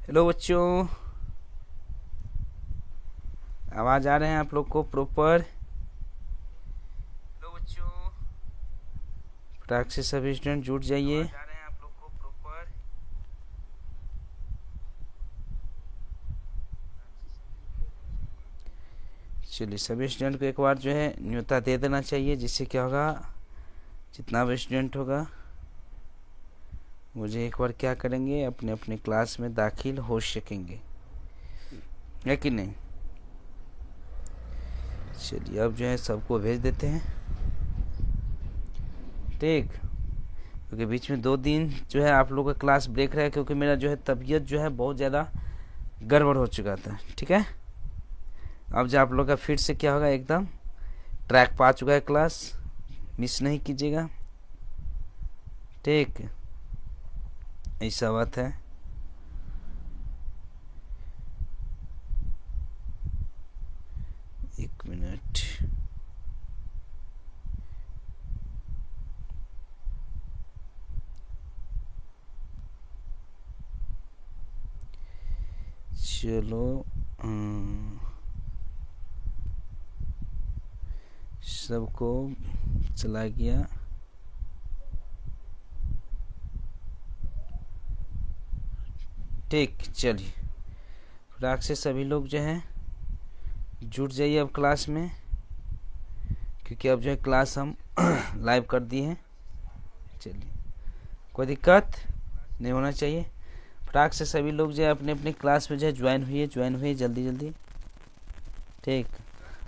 Hello बच्चों, आवाज़ आ रहे हैं आप लोग को प्रॉपर? हेलो बच्चों, फटाक से सभी स्टूडेंट जुट जाइए। आवाज़ आ रहे हैं आप लोग को प्रॉपर? चलिए, सभी स्टूडेंट को एक बार जो है न्योता दे देना चाहिए, जिससे क्या होगा, जितना भी स्टूडेंट होगा मुझे एक बार क्या करेंगे, अपने अपने क्लास में दाखिल हो सकेंगे, है कि नहीं? चलिए, अब जो है सबको भेज देते हैं, ठीक। क्योंकि बीच में 2 दिन जो है आप लोगों का क्लास ब्रेक रहा है, क्योंकि मेरा जो है तबीयत जो है बहुत ज़्यादा गड़बड़ हो चुका था, ठीक है। अब जो आप लोग का फिर से क्या होगा, एकदम ट्रैक पा चुका है क्लास, मिस नहीं कीजिएगा, ठीक। ऐसा बात है। एक मिनट, चलो सबको चला गया। ठीक, चलिए फटाक से सभी लोग जो हैं जुट जाइए अब क्लास में, क्योंकि अब जो है क्लास हम लाइव कर दिए हैं। चलिए, कोई दिक्कत नहीं होना चाहिए। फटाक से सभी लोग जो है अपने अपने क्लास में जो है ज्वाइन हुए जल्दी जल्दी, ठीक।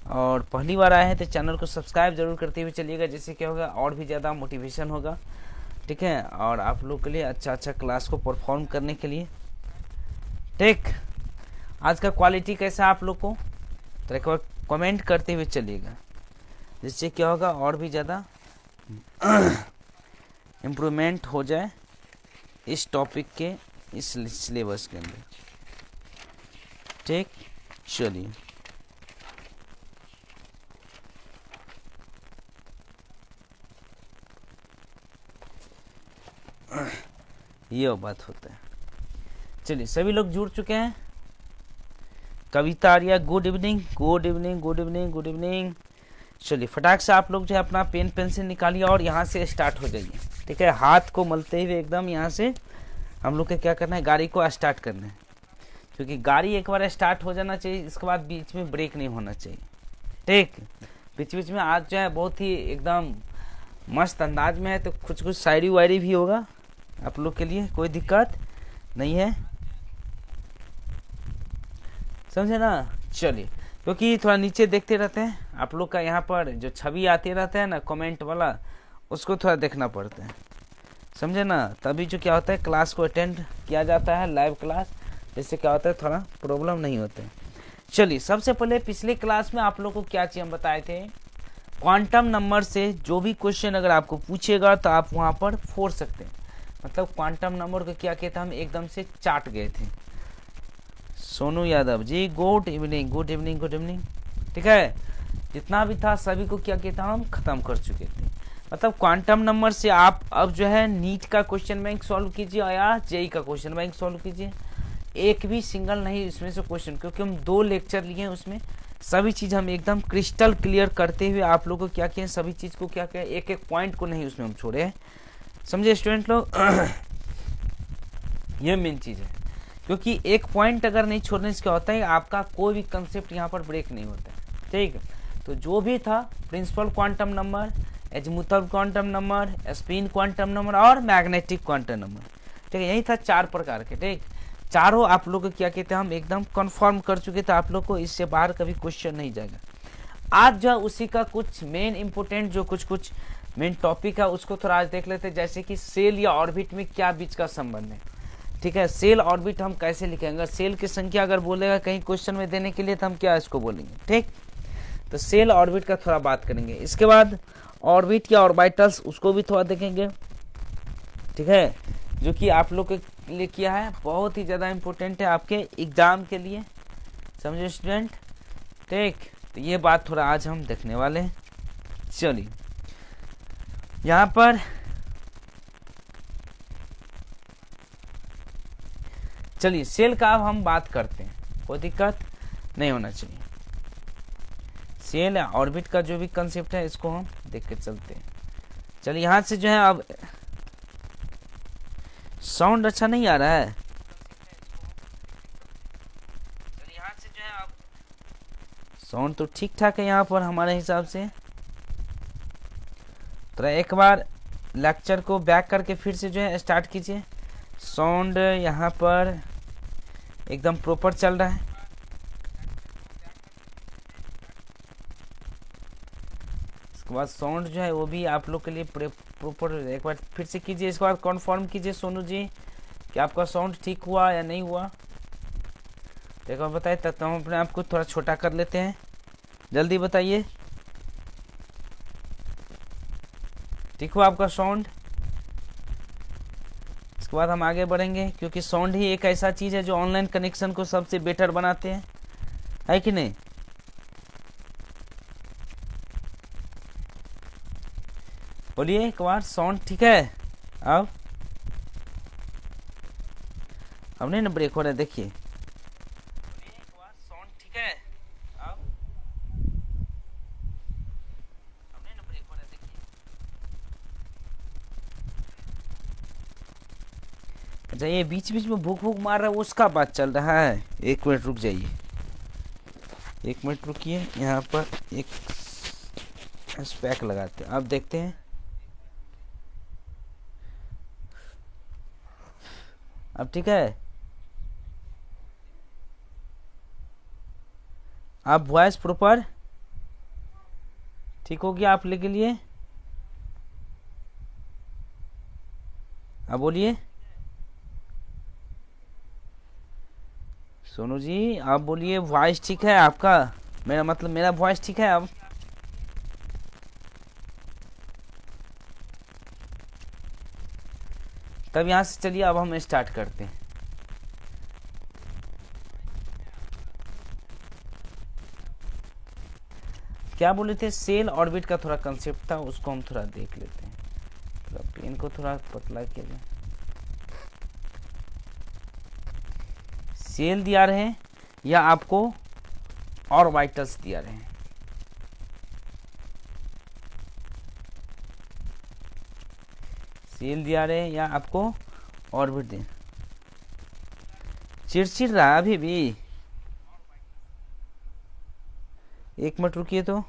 और पहली बार आए हैं तो चैनल को सब्सक्राइब जरूर करते हुए चलिएगा, जिससे क्या होगा और भी ज़्यादा मोटिवेशन होगा, ठीक है, और आप लोग के लिए अच्छा क्लास को परफॉर्म करने के लिए, ठीक। आज का क्वालिटी कैसा आप लोग को, तो एक बार कमेंट करते हुए चलिएगा, जिससे क्या होगा और भी ज़्यादा इम्प्रूवमेंट हो जाए इस टॉपिक के, इस सिलेबस के अंदर, ठीक। चलिए, ये बात होता है। चलिए, सभी लोग जुड़ चुके हैं। Kavita Arya, good evening, good evening, good evening, good evening. चलिए, फटाक से आप लोग जो है अपना पेन पेंसिल निकालिए और यहाँ से स्टार्ट हो जाइए, ठीक है। हाथ को मलते हुए एकदम यहाँ से हम लोग को क्या करना है, गाड़ी को स्टार्ट करना है, क्योंकि गाड़ी एक बार स्टार्ट हो जाना चाहिए, इसके बाद बीच में ब्रेक नहीं होना चाहिए, ठीक। बीच बीच में आज जो है बहुत ही एकदम मस्त अंदाज में है, तो कुछ शायरी वायरी भी होगा आप लोग के लिए, कोई दिक्कत नहीं है, समझे ना। चलिए, क्योंकि थोड़ा नीचे देखते रहते हैं आप लोग का, यहाँ पर जो छवि आते रहते हैं ना कमेंट वाला, उसको थोड़ा देखना पड़ता है, समझे ना। तभी जो क्या होता है, क्लास को अटेंड किया जाता है, लाइव क्लास, जिससे क्या होता है थोड़ा प्रॉब्लम नहीं होते हैं। चलिए, सबसे पहले पिछले क्लास में आप लोग को क्या चीज़ हम बताए थे, क्वांटम नंबर से जो भी क्वेश्चन अगर आपको पूछेगा तो आप वहाँ पर फोड़ सकते हैं, मतलब क्वांटम नंबर को क्या कहता हम एकदम से चाट गए थे। Sonu Yadav ji, good evening, good evening, good evening, ठीक है। जितना भी था सभी को क्या कहता हम खत्म कर चुके थे, मतलब क्वांटम नंबर से आप अब जो है नीट का क्वेश्चन बैंक सॉल्व कीजिए या जेई का क्वेश्चन बैंक सॉल्व कीजिए, एक भी सिंगल नहीं इसमें से क्वेश्चन, क्योंकि हम 2 लेक्चर लिए हैं, उसमें सभी चीज़ हम एकदम क्रिस्टल क्लियर करते हुए आप लोगों को क्या किए, सभी चीज़ को क्या किया, एक एक पॉइंट को नहीं उसमें हम छोड़े हैं, समझे स्टूडेंट लोग। ये मेन चीज़ है, क्योंकि एक पॉइंट अगर नहीं छोड़ने से क्या होता है, आपका कोई भी कंसेप्ट यहाँ पर ब्रेक नहीं होता है, ठीक। तो जो भी था principal quantum number, azimuthal quantum number, spin quantum number और मैग्नेटिक क्वांटम नंबर, ठीक है, यही था 4 प्रकार के, ठीक। चारों आप लोग को क्या कहते हैं हम एकदम कंफर्म कर चुके थे, आप लोग को इससे बाहर कभी क्वेश्चन नहीं जाएगा। आज जो उसी का कुछ मेन इंपोर्टेंट जो कुछ मेन टॉपिक है उसको थोड़ा आज देख लेते हैं, जैसे कि सेल या ऑर्बिट में क्या बीच का संबंध है, ठीक है। सेल ऑर्बिट हम कैसे लिखेंगे, सेल की संख्या अगर बोलेगा कहीं क्वेश्चन में देने के लिए तो हम क्या इसको बोलेंगे, ठीक। तो सेल ऑर्बिट का थोड़ा बात करेंगे, इसके बाद ऑर्बिट या ऑर्बिटल्स उसको भी थोड़ा देखेंगे, ठीक है, जो कि आप लोग के लिए किया है, बहुत ही ज़्यादा इंपॉर्टेंट है आपके एग्जाम के लिए, समझे स्टूडेंट, ठीक। तो ये बात थोड़ा आज हम देखने वाले हैं। चलिए, यहाँ पर चलिए सेल का अब हम बात करते हैं, कोई दिक्कत नहीं होना चाहिए। सेल या ऑर्बिट का जो भी कंसेप्ट है इसको हम देख के चलते हैं। चलिए यहाँ से जो है अब साउंड अच्छा नहीं आ रहा है। चलिए यहाँ से जो है अब साउंड तो ठीक ठाक है यहाँ पर हमारे हिसाब से। तो एक बार लेक्चर को बैक करके फिर से जो है स्टार्ट कीजिए। साउंड यहाँ पर एकदम प्रॉपर चल रहा है। इसके बाद साउंड जो है वो भी आप लोग के लिए प्रॉपर, एक बार फिर से कीजिए, इसके बाद कन्फर्म कीजिए सोनू जी कि आपका साउंड ठीक हुआ या नहीं हुआ। एक बार बताइए, तब हम अपने आप को थोड़ा छोटा कर लेते हैं, जल्दी बताइए। ठीक हुआ आपका साउंड? इसके बाद हम आगे बढ़ेंगे, क्योंकि साउंड ही एक ऐसा चीज़ है जो ऑनलाइन कनेक्शन को सबसे बेटर बनाते हैं, है कि नहीं? बोलिए एक बार, साउंड ठीक है? अब नहीं ना ब्रेक हो रहा है, देखिए। बोलिए एक बार, साउंड ठीक है? अब नहीं ना ब्रेक हो रहा है, देखिए। अच्छा, ये बीच बीच में भूख भूख मार रहा है, उसका बात चल रहा है। एक मिनट रुक जाइए, एक मिनट रुकिए, यहाँ पर एक स्पैक लगाते हैं, अब देखते हैं। अब ठीक है? आप वॉइस प्रॉपर ठीक हो गया आप लोग के लिए? अब बोलिए सोनू जी, आप बोलिए, वॉइस ठीक है आपका? मेरा मतलब मेरा वॉइस ठीक है अब? तब यहाँ से चलिए अब हम स्टार्ट करते हैं। क्या बोले थे? सेल ऑर्बिट का थोड़ा कंसेप्ट था, उसको हम थोड़ा देख लेते हैं। थोड़ा पेन को थोड़ा पतला किया जाए। सेल दिया रहे हैं या आपको ऑर्बिटल्स दिया रहे हैं? सेल दिया रहे हैं या आपको ऑर्बिट दे? चिड़चिड़ रहा है अभी भी, एक मिनट रुकिए तो।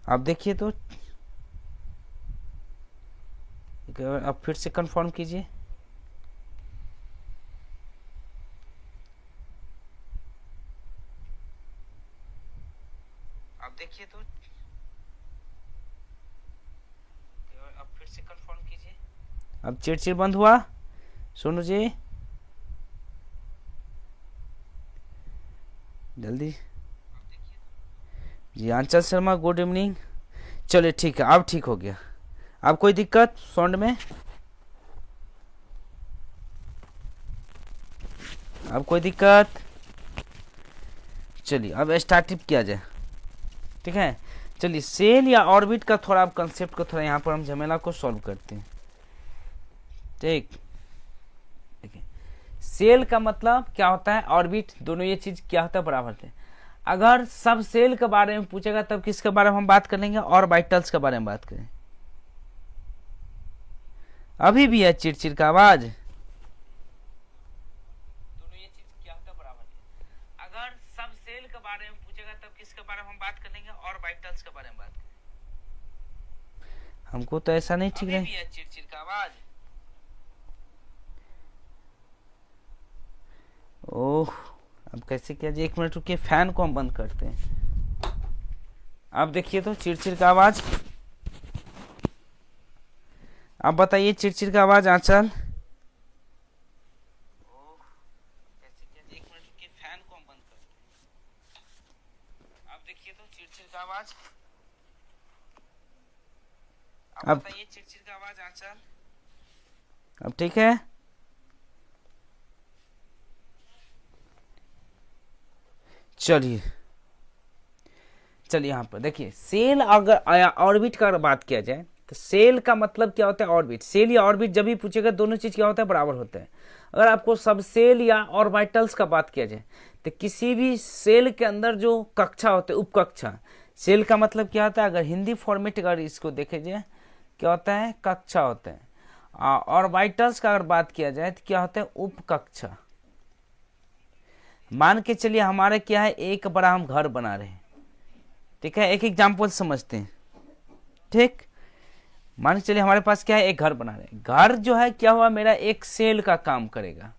आप देखिए तो, अब फिर से कंफर्म कीजिए। आप देखिए तो, अब फिर से कंफर्म कीजिए। अब चिड़चिड़ बंद हुआ सोनू जी? जल्दी जी। आंचल शर्मा गुड इवनिंग। चलिए ठीक है, अब ठीक हो गया। अब कोई दिक्कत साउंड में? अब कोई दिक्कत? चलिए अब स्टार्ट किया जाए, ठीक है? चलिए सेल या ऑर्बिट का थोड़ा अब कंसेप्ट को थोड़ा यहाँ पर हम झमेला को सॉल्व करते हैं, ठीक? देखिए, सेल का मतलब क्या होता है, ऑर्बिट, दोनों ये चीज क्या होता है, बराबर है। अगर सब सेल के बारे में पूछेगा तब किसके बारे में हम बात कर लेंगे? ऑर्बिटल्स के बारे में बात करें। अभी भी है चिड़चिड़ का आवाज? दोनों ये चीज क्या होता है, बराबर है। अगर सब सेल के बारे में पूछेगा तब किसके बारे में हम बात कर लेंगे? ऑर्बिटल्स के बारे में बात करें। हमको तो ऐसा नहीं ठीक है, चिड़चिड़ का आवाज। ओह, अब कैसे किया जाए? एक मिनट रुकिए, फैन को हम बंद करते हैं। आप देखिए तो चिड़चिड़ का आवाज, आप बताइए चिड़चिड़ का आवाज आंचल? कैसे किया जाए? एक मिनट रुकिए, फैन को हम बंद करते हैं। आप देखिए तो चिड़चिड़ का आवाज, आप बताइए चिड़चिड़ का आवाज आंचल? अब ठीक है? चलिए यहाँ पर देखिए, सेल अगर ऑर्बिट का बात किया जाए तो सेल का मतलब क्या होता है, ऑर्बिट। सेल या ऑर्बिट जब भी पूछेगा दोनों चीज क्या होता है, बराबर होता है। अगर आपको सब सेल या ऑर्बिटल्स का बात किया जाए तो किसी भी सेल के अंदर जो कक्षा होते हैं, उपकक्षा, सेल का मतलब क्या होता है, अगर हिंदी फॉर्मेट अगर इसको देखे जाए क्या होता है, कक्षा होते हैं। ऑर्बिटल्स का अगर बात किया जाए तो क्या होता है, उपकक्षा। मान के चलिए हमारे क्या है, एक बड़ा हम घर बना रहे हैं, ठीक है। एक एग्जाम्पल समझते हैं, ठीक। मान के चलिए हमारे पास क्या है, एक घर बना रहे हैं। घर जो है क्या हुआ, मेरा एक सेल का काम करेगा।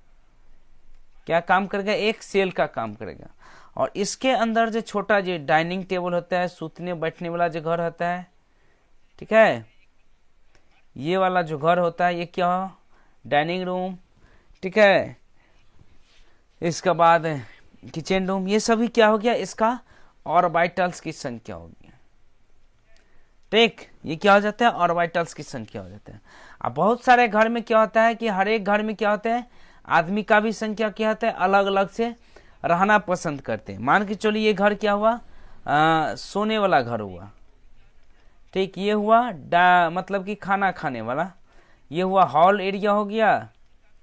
क्या काम करेगा, एक सेल का काम करेगा। और इसके अंदर जो छोटा जो डाइनिंग टेबल होता है, सूतने बैठने वाला जो घर होता है, ठीक है, ये वाला जो घर होता है ये क्या हो, डाइनिंग रूम, ठीक है। इसके बाद किचन रूम, ये सभी क्या हो गया, इसका ऑर्बिटल्स की संख्या होगी, ठीक। ये क्या हो जाता है, ऑर्बिटल्स की संख्या हो जाता है। अब बहुत सारे घर में क्या होता है कि हर एक घर में क्या होता है, आदमी का भी संख्या क्या होता है, अलग अलग से रहना पसंद करते हैं। मान के चलिए ये घर क्या हुआ, सोने वाला घर हुआ, ठीक। ये हुआ मतलब कि खाना खाने वाला, ये हुआ हॉल एरिया हो गया,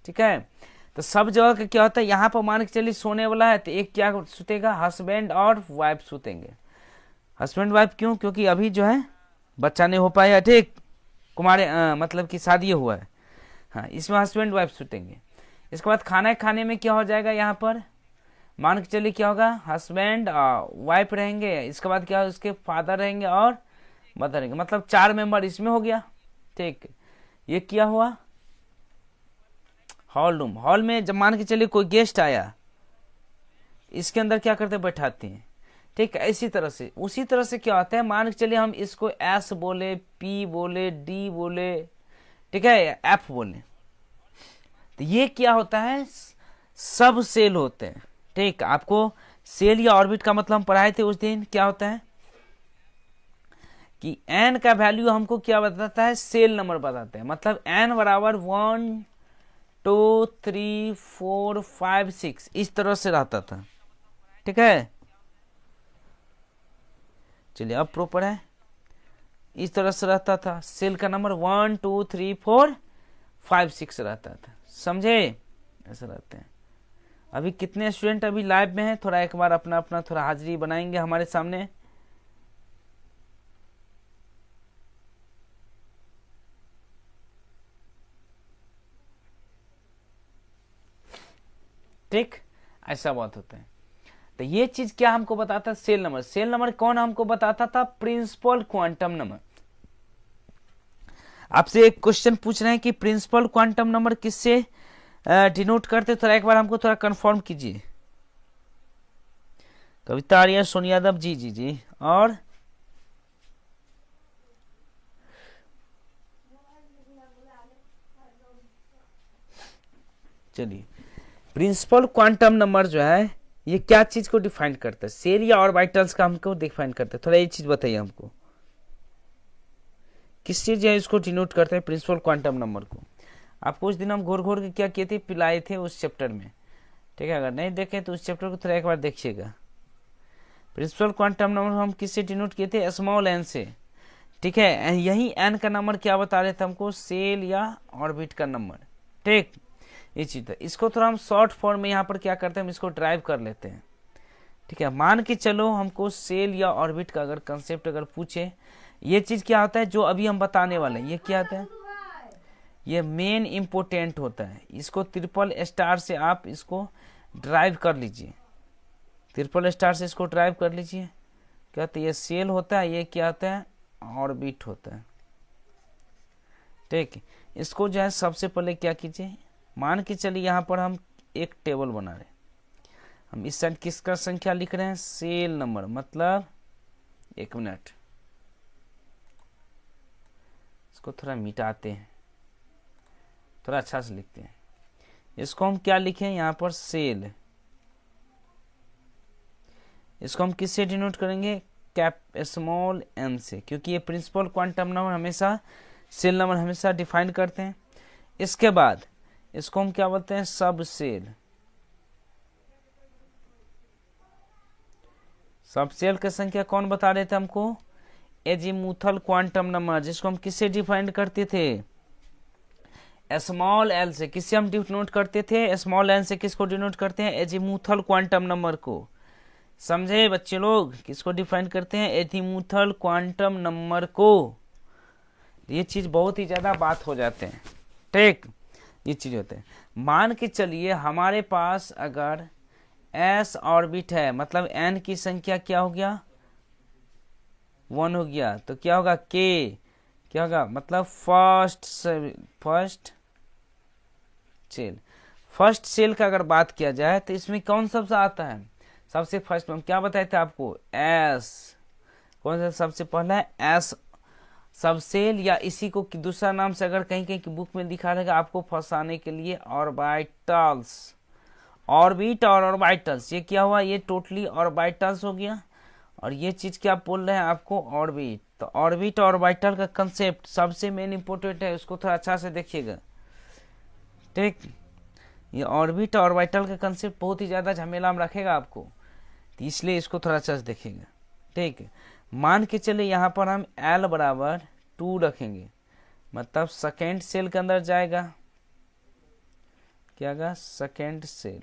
ठीक है। तो सब जगह का क्या होता है, यहाँ पर मान के चलिए सोने वाला है तो एक क्या सुतेगा, हस्बैंड और वाइफ सुतेंगे। हस्बैंड वाइफ क्यों, क्योंकि अभी जो है बच्चा नहीं हो पाया, ठीक, कुमारे मतलब कि शादी हुआ है, हाँ, इसमें हस्बैंड वाइफ सुतेंगे। इसके बाद खाना खाने में क्या हो जाएगा, यहाँ पर मान के चलिए क्या होगा, हस्बैंड वाइफ रहेंगे। इसके बाद क्या, उसके फादर रहेंगे और मदर रहेंगे, मतलब 4 मेंबर इसमें हो गया, ठीक। ये क्या हुआ, हॉल रूम। हॉल में जब मान के चलिए कोई गेस्ट आया, इसके अंदर क्या करते, बैठाते हैं, ठीक। इसी तरह से उसी तरह से क्या होता है, मान के चलिए हम इसको एस बोले, पी बोले, डी बोले, ठीक है, एफ बोले, तो ये क्या होता है, सब सेल होते हैं, ठीक। आपको सेल या ऑर्बिट का मतलब हम पढ़ाए थे उस दिन, क्या होता है कि एन का वैल्यू हमको क्या बताता है, सेल नंबर बताते हैं। मतलब एन बराबर 1 2 3 4 5 6 इस तरह से रहता था, ठीक है। चलिए अब प्रॉपर है, इस तरह से रहता था। सेल का नंबर 1 2 3 4 5 6 रहता था, समझे, ऐसे रहते हैं। अभी कितने स्टूडेंट अभी लाइव में हैं, थोड़ा एक बार अपना अपना थोड़ा हाजिरी बनाएंगे हमारे सामने। ठीक, ऐसा बात होता है। तो ये चीज क्या हमको बताता है, सेल नंबर। सेल नंबर कौन हमको बताता था, प्रिंसिपल क्वांटम नंबर। आपसे एक क्वेश्चन पूछ रहे हैं कि प्रिंसिपल क्वांटम नंबर किससे डिनोट करते, थोड़ा एक बार हमको थोड़ा कंफर्म कीजिए। कविता आर्या, सोनिया यादव, जी जी जी, और चलिए, प्रिंसिपल क्वांटम नंबर जो है ये क्या चीज को डिफाइन करता है, सेल या ऑर्बिटल्स का हमको डिफाइन करता है। थोड़ा ये चीज बताइए हमको, किस चीज है इसको डिनोट करते हैं, प्रिंसिपल क्वांटम नंबर को। आपको उस दिन हम घोर घोर के क्या किए थे, पिलाए थे उस चैप्टर में, ठीक है। अगर नहीं देखे तो उस चैप्टर को थोड़ा एक बार देखिएगा। प्रिंसिपल क्वांटम नंबर हम किससे डिनोट किए थे, स्मॉल एन से, ठीक है। यही एन का नंबर क्या बता रहे थे हमको, सेल या ऑर्बिट का नंबर, ठीक। ये चीज है, इसको थोड़ा हम शॉर्ट फॉर्म में यहाँ पर क्या करते हैं, हम इसको ड्राइव कर लेते हैं, ठीक है। मान के चलो हमको सेल या ऑर्बिट का अगर कंसेप्ट अगर पूछे, ये चीज क्या होता है जो अभी हम बताने वाले हैं, ये क्या होता है, ये मेन इंपोर्टेंट होता है। इसको ट्रिपल स्टार से आप इसको ड्राइव कर लीजिए, ट्रिपल स्टार से इसको ड्राइव कर लीजिए। क्या होता है, ये सेल होता है, ये क्या होता है, ऑर्बिट होता है, ठीक। इसको जो है सबसे पहले क्या कीजिए, मान के चलिए यहाँ पर हम एक टेबल बना रहे हैं। हम इस साइड किसका संख्या लिख रहे हैं, सेल नंबर, मतलब एक मिनट, इसको थोड़ा मिटाते हैं, थोड़ा अच्छा से लिखते हैं। इसको हम क्या लिखें यहाँ पर, सेल। इसको हम किससे डिनोट करेंगे, कैप स्मॉल एन से, क्योंकि ये प्रिंसिपल क्वांटम नंबर हमेशा सेल नंबर हमेशा डिफाइन करते हैं। इसके बाद इसको हम क्या बोलते हैं, सब सेल, सबसेल की संख्या कौन बता रहे थे हमको? एजीमुथल क्वांटम नंबर, जिसको हम किससे डिफाइन करते थे? स्मॉल एल से। किससे हम डिनोट करते थे? स्मॉल एल से। किसको डिनोट करते हैं? एजीमुथल क्वांटम नंबर को। समझे बच्चे लोग? किसको डिफाइन करते हैं? एजीमुथल क्वांटम नंबर को। ये चीज बहुत ही ज्यादा बात हो जाते हैं, ठीक, ये चीज होते हैं। मान के चलिए हमारे पास अगर एस ऑर्बिट है, मतलब एन की संख्या क्या हो गया? 1 हो गया, तो क्या होगा? के क्या होगा? मतलब फर्स्ट सेल। फर्स्ट सेल का अगर बात किया जाए तो इसमें कौन सबसे आता है? सबसे फर्स्ट में हम क्या बताए थे आपको? एस। कौन सा सबसे पहला है? एस सबसेल, या इसी को दूसरा नाम से अगर कहीं कहीं की बुक में दिखा रहेगा आपको फंसाने के लिए, ऑर्बिटल्स। ऑर्बिट और ऑर्बिटल्स, ये क्या हुआ? ये टोटली ऑर्बिटल्स हो गया। और ये चीज क्या बोल रहे हैं आपको? ऑर्बिट। तो ऑर्बिट और ऑर्बिटल का कंसेप्ट सबसे मेन इंपोर्टेंट है, उसको थोड़ा अच्छा से देखिएगा, ठीक। ये ऑर्बिट और ऑर्बिटल का कंसेप्ट बहुत ही ज्यादा झमेला में रखेगा आपको, तो इसलिए इसको थोड़ा अच्छा से देखिएगा, ठीक है। मान के चले यहाँ पर हम L बराबर 2 रखेंगे, मतलब सेकेंड सेल के अंदर जाएगा, क्या होगा? Second cell.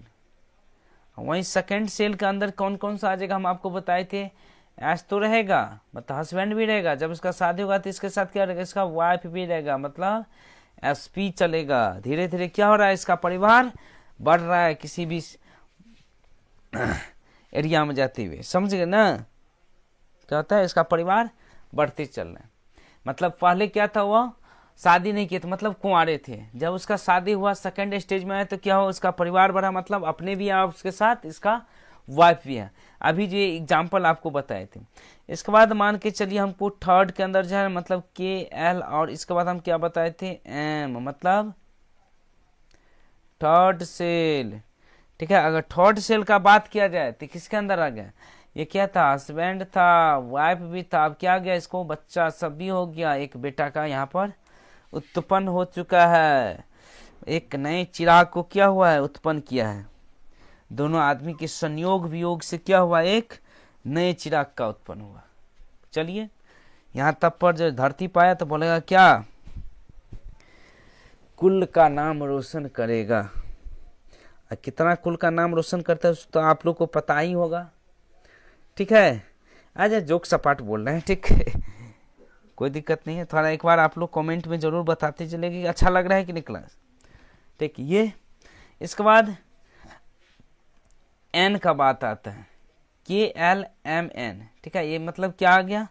वहीं सेकेंड सेल के अंदर कौन कौन सा आ जाएगा? हम आपको बताए थे एस तो रहेगा, मतलब हस्बैंड भी रहेगा। जब इसका शादी होगा तो इसके साथ क्या रहेगा? इसका वाइफ भी रहेगा, मतलब एसपी चलेगा। धीरे धीरे क्या हो रहा है? इसका परिवार बढ़ रहा है किसी भी एरिया में जाते हुए, समझ गए ना? क्या होता है? इसका परिवार बढ़ते चल रहा है। मतलब पहले क्या था? वह शादी नहीं किए थे, मतलब कुंवारे थे। जब उसका शादी हुआ सेकंड स्टेज में आया तो क्या हो? उसका परिवार बढ़ा, मतलब अपने भी है उसके साथ इसका वाइफ भी है। अभी जो एग्जाम्पल आपको बताए थे। इसके बाद मान के चलिए हमको थर्ड के अंदर जो है, मतलब के एल, और इसके बाद हम क्या बताए थे? एम, मतलब थर्ड सेल, ठीक है। अगर थर्ड सेल का बात किया जाए तो किसके अंदर आ गया? ये क्या था? हस्बैंड था, वाइफ भी था। अब क्या गया? इसको बच्चा सब भी हो गया, एक बेटा का यहाँ पर उत्पन्न हो चुका है। एक नए चिराग को क्या हुआ है? उत्पन्न किया है। दोनों आदमी के संयोग वियोग से क्या हुआ? एक नए चिराग का उत्पन्न हुआ। चलिए यहाँ तक पर जो धरती पाया तो बोलेगा क्या? कुल का नाम रोशन करेगा। कितना कुल का नाम रोशन करता है तो आप लोग को पता ही होगा, ठीक है। आज जोक सपाट बोल रहे हैं, ठीक है, कोई दिक्कत नहीं है। थोड़ा एक बार आप लोग कमेंट में जरूर बताते चलेगी अच्छा लग रहा है कि नहीं क्लास, ठीक। ये इसके बाद एन का बात आता है, के एल एम एन, ठीक है। ये मतलब क्या आ गया?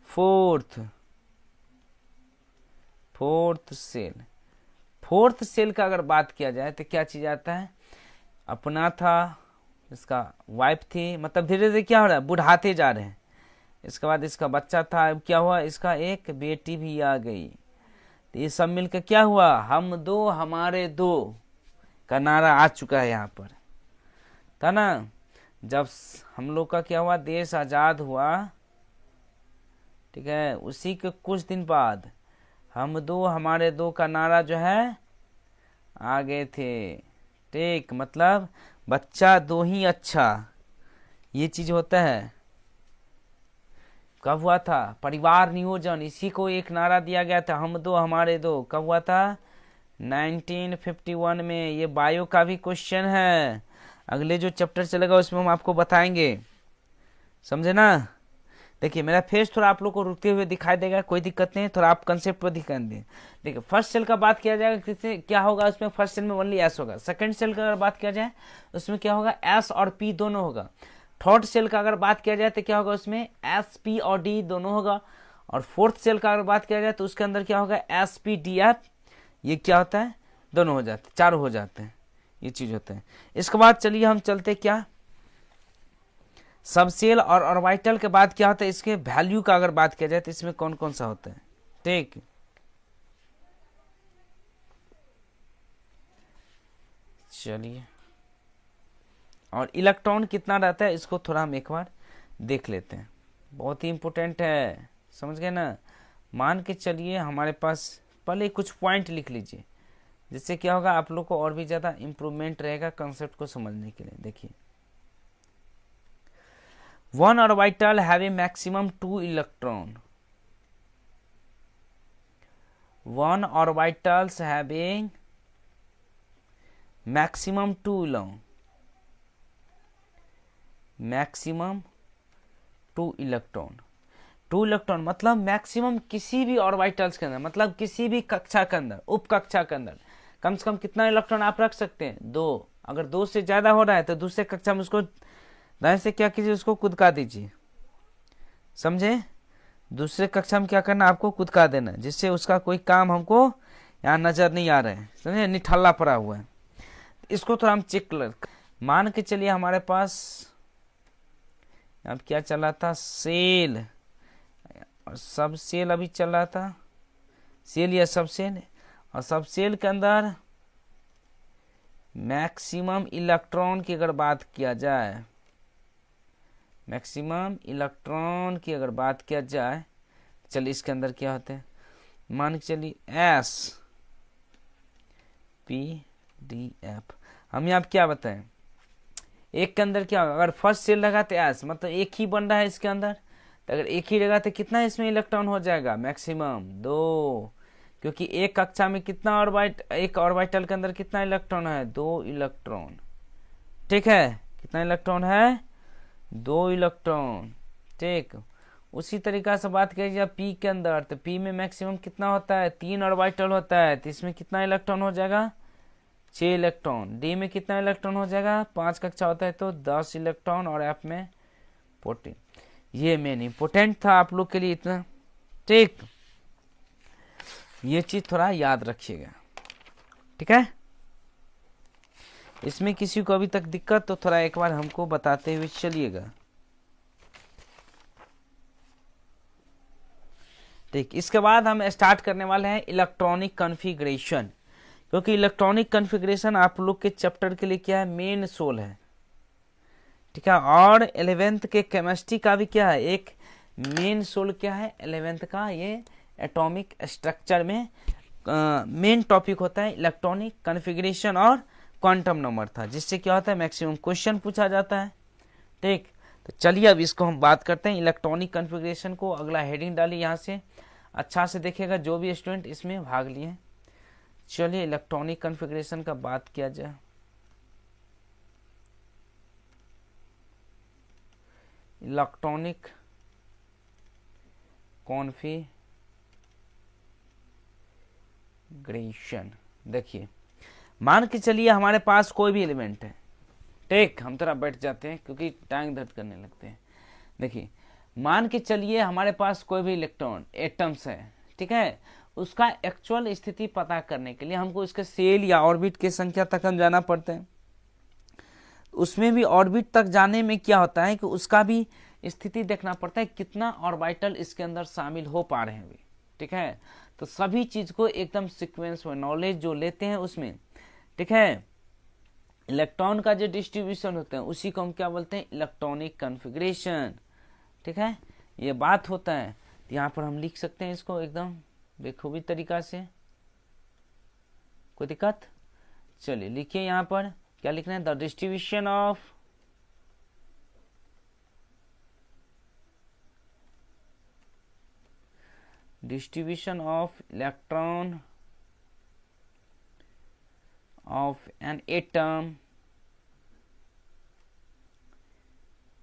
Fourth cell. फोर्थ सेल का अगर बात किया जाए तो क्या चीज आता है? अपना था, इसका वाइफ थी, मतलब धीरे धीरे क्या हो रहा है? बुढ़ाते जा रहे हैं। इसके बाद इसका बच्चा था, अब क्या हुआ? इसका एक बेटी भी आ गई। तो ये सब मिलकर क्या हुआ? हम दो हमारे दो का नारा आ चुका है यहाँ पर, था ना। जब हम लोग का क्या हुआ? देश आजाद हुआ, ठीक है, उसी के कुछ दिन बाद हम दो हमारे दो का नारा जो है आ गए थे, ठीक। मतलब बच्चा दो ही अच्छा, ये चीज होता है। कब हुआ था? परिवार नियोजन, इसी को एक नारा दिया गया था, हम दो हमारे दो। कब हुआ था? 1951 में। ये बायो का भी क्वेश्चन है, अगले जो चैप्टर चलेगा उसमें हम आपको बताएंगे, समझे ना। देखिए मेरा फेस थोड़ा आप लोग को रुकते हुए दिखाई देगा, कोई दिक्कत नहीं, थोड़ा आप कंसेप्ट पर ध्यान दें। देखिए फर्स्ट सेल का बात किया जाएगा, किससे क्या होगा? उसमें फर्स्ट सेल में ओनली एस होगा। सेकंड सेल का अगर बात किया जाए उसमें क्या होगा? एस और पी दोनों होगा। थर्ड सेल का अगर बात किया जाए तो क्या होगा? उसमें एस पी और डी दोनों होगा। और फोर्थ सेल का अगर बात किया जाए तो उसके अंदर क्या होगा? एस पी डी एफ, ये क्या होता है? दोनों हो जाते हैं, चारों हो जाते हैं, ये चीज होता है। इसके बाद चलिए हम चलते क्या? सबसेल और ऑर्बिटल के बाद क्या होता है? इसके वैल्यू का अगर बात किया जाए तो इसमें कौन कौन सा होता है, ठीक। चलिए, और इलेक्ट्रॉन कितना रहता है इसको थोड़ा हम एक बार देख लेते हैं, बहुत ही इंपॉर्टेंट है, समझ गए ना। मान के चलिए हमारे पास पहले कुछ पॉइंट लिख लीजिए, जिससे क्या होगा आप लोग को और भी ज़्यादा इम्प्रूवमेंट रहेगा कंसेप्ट को समझने के लिए। देखिए One orbital have a maximum 2 electron. One orbitals having maximum 2 electron. Maximum 2 electron. 2 electron मतलब मैक्सिमम किसी भी ऑर्बिटल्स के अंदर, मतलब किसी भी कक्षा के अंदर, उप कक्षा के अंदर कम से कम कितना इलेक्ट्रॉन आप रख सकते हैं? 2। अगर 2 से ज्यादा हो रहा है तो दूसरे कक्षा में उसको दाएं से क्या कीजिए, उसको कुदका दीजिए, समझे? दूसरे कक्षा में क्या करना, आपको कुदका देना, जिससे उसका कोई काम हमको यहाँ नजर नहीं आ रहा है, समझे? निठल्ला पड़ा हुआ है। इसको थोड़ा हम चेक कर, मान के चलिए हमारे पास अब क्या चला था, सेल और सब सेल अभी चल रहा था, सेल या सब सेल, और सब सेल के अंदर मैक्सिमम इलेक्ट्रॉन की अगर बात किया जाए, मैक्सिमम इलेक्ट्रॉन की अगर बात किया जाए, चलिए इसके अंदर क्या होते हैं, मान के चलिए एस पी डी एफ। हम यहाँ क्या बताएं, एक के अंदर क्या होगा, अगर फर्स्ट सेल लगाते एस मतलब एक ही बन रहा है इसके अंदर, तो अगर एक ही लगाते कितना इसमें इलेक्ट्रॉन हो जाएगा, मैक्सिमम 2, क्योंकि एक कक्षा में कितना एक ऑर्बिटल के अंदर कितना इलेक्ट्रॉन है, 2 इलेक्ट्रॉन, ठीक है? कितना इलेक्ट्रॉन है, 2 इलेक्ट्रॉन, ठीक। उसी तरीका से बात कीजिए पी के अंदर, तो पी में मैक्सिमम कितना होता है, 3 ऑर्बिटल होता है, तो इसमें कितना इलेक्ट्रॉन हो जाएगा, 6 इलेक्ट्रॉन। डी में कितना इलेक्ट्रॉन हो जाएगा, 5 कक्षा होता है तो 10 इलेक्ट्रॉन, और एफ में 14। ये मेन इंपोर्टेंट था आप लोग के लिए इतना, ठीक। ये चीज थोड़ा याद रखिएगा, ठीक है? इसमें किसी को अभी तक दिक्कत तो थोड़ा एक बार हमको बताते हुए चलिएगा, ठीक। इसके बाद हम स्टार्ट करने वाले हैं इलेक्ट्रॉनिक कॉन्फ़िगरेशन, क्योंकि इलेक्ट्रॉनिक कॉन्फ़िगरेशन आप लोग के चैप्टर के लिए क्या है, मेन सोल है, ठीक है? और 11th के केमिस्ट्री का भी क्या है, एक मेन सोल क्या है 11th का, ये एटॉमिक स्ट्रक्चर में मेन टॉपिक होता है इलेक्ट्रॉनिक कॉन्फ़िगरेशन और क्वांटम नंबर था, जिससे क्या होता है मैक्सिमम क्वेश्चन पूछा जाता है, ठीक। तो चलिए अब इसको हम बात करते हैं इलेक्ट्रॉनिक कॉन्फ़िगरेशन को। अगला हेडिंग डालिए यहाँ से, अच्छा से देखिएगा जो भी स्टूडेंट इसमें भाग लिए। चलिए इलेक्ट्रॉनिक कॉन्फ़िगरेशन का बात किया जाए। इलेक्ट्रॉनिक कॉन्फ़िगरेशन, देखिए मान के चलिए हमारे पास कोई भी एलिमेंट है, ठीक। हम थोड़ा बैठ जाते हैं क्योंकि टांग दर्द करने लगते हैं। देखिए मान के चलिए हमारे पास कोई भी इलेक्ट्रॉन एटम्स है, ठीक है? उसका एक्चुअल स्थिति पता करने के लिए हमको उसके सेल या ऑर्बिट की संख्या तक हम जाना पड़ता है। उसमें भी ऑर्बिट तक जाने में क्या होता है कि उसका भी स्थिति देखना पड़ता है, कितना ऑर्बिटल इसके अंदर शामिल हो पा रहे हैं अभी, ठीक है? तो सभी चीज को एकदम सीक्वेंस में नॉलेज जो लेते हैं उसमें, ठीक है, इलेक्ट्रॉन का जो डिस्ट्रीब्यूशन होता है उसी को हम क्या बोलते हैं, इलेक्ट्रॉनिक कॉन्फ़िगरेशन, ठीक है? ये बात होता है। तो यहाँ पर हम लिख सकते हैं इसको एकदम बेखूबी तरीका से, कोई दिक्कत? चलिए लिखिए यहाँ पर क्या लिखना है, the distribution of electron of an atom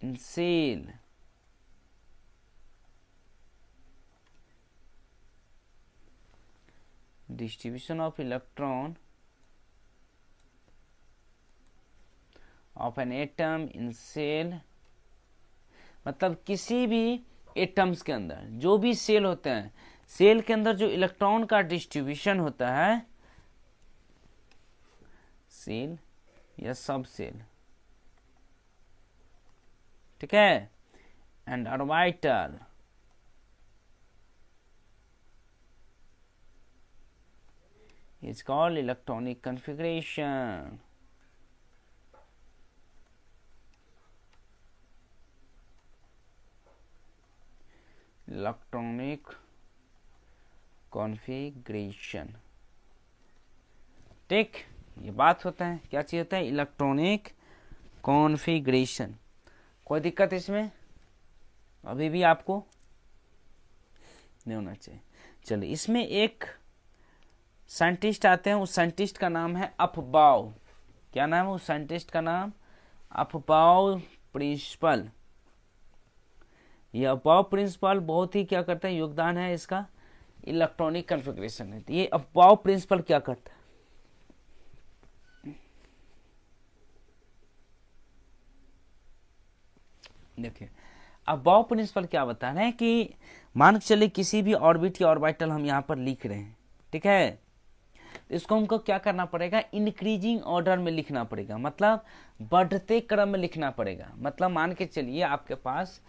in cell distribution of electron of an atom in cell, मतलब किसी भी एटम्स के अंदर जो भी सेल होते हैं, सेल के अंदर जो इलेक्ट्रॉन का डिस्ट्रीब्यूशन होता है, सेल या सब सेल, ठीक है, and orbital is called electronic configuration. Electronic configuration, ठीक। ये बात होता है, क्या चीज होता है, इलेक्ट्रॉनिक कॉन्फ़िगरेशन। कोई दिक्कत इसमें? अभी भी आपको नहीं होना चाहिए। चलिए, इसमें एक साइंटिस्ट आते हैं, उस साइंटिस्ट का नाम है अफबाउ। क्या नाम है उस साइंटिस्ट का नाम? Aufbau principal. ये अफबाउ प्रिंसिपल बहुत ही क्या करता है, योगदान है इसका इलेक्ट्रॉनिक कॉन्फ़िगरेशन है। ये अफबाउ प्रिंसिपल क्या करता है? देखिए, अफबाउ प्रिंसिपल क्या बता रहे हैं कि मान के चलिए किसी भी ऑर्बिट या ऑर्बिटल हम यहाँ पर लिख रहे हैं, ठीक है, तो इसको हमको क्या करना पड़ेगा, इंक्रीजिंग ऑर्डर में लिखना पड़ेगा, मतलब बढ़ते क्रम में लिखना पड़ेगा। मतलब मान के चलिए आपके पास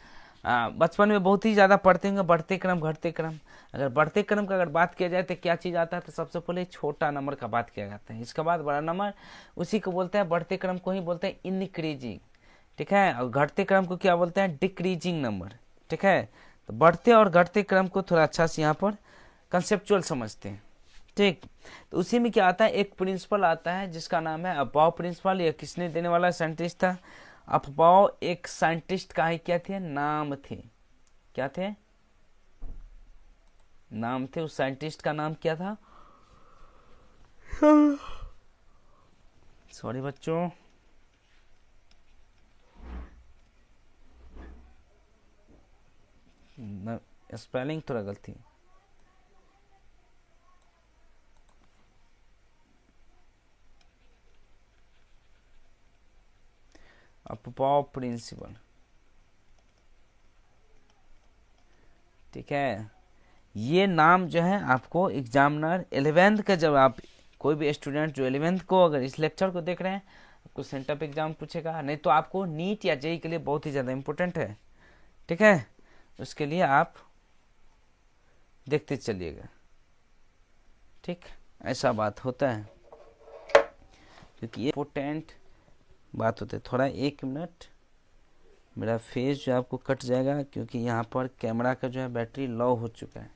बचपन में बहुत ही ज़्यादा पढ़ते होंगे बढ़ते क्रम घटते क्रम। अगर बढ़ते क्रम का अगर बात किया जाए तो क्या चीज़ आता है, तो सबसे पहले छोटा नंबर का बात किया जाता है, इसके बाद बड़ा नंबर, उसी को बोलते हैं बढ़ते क्रम को ही बोलते हैं इंक्रीजिंग, ठीक है। और घटते क्रम को क्या बोलते हैं, डिक्रीजिंग नंबर, ठीक है। तो बढ़ते और घटते क्रम को थोड़ा अच्छा से यहाँ पर कंसेप्चुअल समझते हैं, ठीक। तो उसी में क्या आता है, एक प्रिंसिपल आता है जिसका नाम है अफबाउ प्रिंसिपल। यह किसने देने वाला साइंटिस्ट था? अफबाउ एक साइंटिस्ट का ही क्या थे, नाम थे। क्या थे? नाम थे। उस साइंटिस्ट का नाम क्या था? सॉरी बच्चों, स्पेलिंग थोड़ा गलती। अफबाउ प्रिंसिपल, ठीक है। ये नाम जो है आपको एग्जामिनर 11th का, जब आप कोई भी स्टूडेंट जो 11th को अगर इस लेक्चर को देख रहे हैं, आपको सेंटर पे एग्जाम पूछेगा, नहीं तो आपको नीट या जेईई के लिए बहुत ही ज़्यादा इंपॉर्टेंट है, ठीक है। उसके लिए आप देखते चलिएगा, ठीक। ऐसा बात होता है क्योंकि ये इंपॉर्टेंट बात होती है। थोड़ा 1 मिनट, मेरा फेस जो आपको कट जाएगा क्योंकि यहाँ पर कैमरा का जो है बैटरी लो हो चुका है,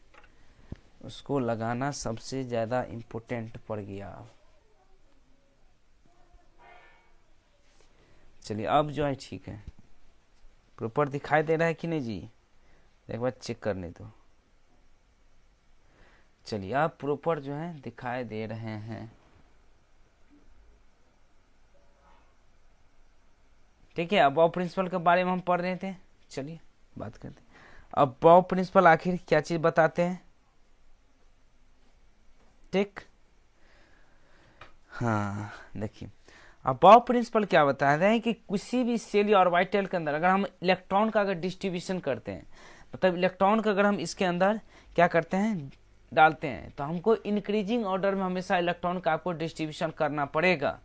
उसको लगाना सबसे ज़्यादा इम्पोर्टेंट पड़ गया। चलिए, अब जो है ठीक है, प्रॉपर दिखाई दे रहा है कि नहीं जी? एक बार चेक करने दो। चलिए, अब प्रॉपर जो है दिखाई दे रहे हैं, ठीक है। अफबाउ प्रिंसिपल के बारे में हम पढ़ रहे थे, चलिए बात करते हैं। अफबाउ प्रिंसिपल आखिर क्या चीज बताते हैं, ठीक। हाँ, देखिए, अफबाउ प्रिंसिपल क्या बता रहे हैं कि किसी भी सेल या ऑर्बिटल के अंदर अगर हम इलेक्ट्रॉन का अगर डिस्ट्रीब्यूशन करते हैं, मतलब इलेक्ट्रॉन का अगर हम इसके अंदर क्या करते हैं, डालते हैं, तो हमको इंक्रीजिंग ऑर्डर में हमेशा इलेक्ट्रॉन का आपको डिस्ट्रीब्यूशन करना पड़ेगा,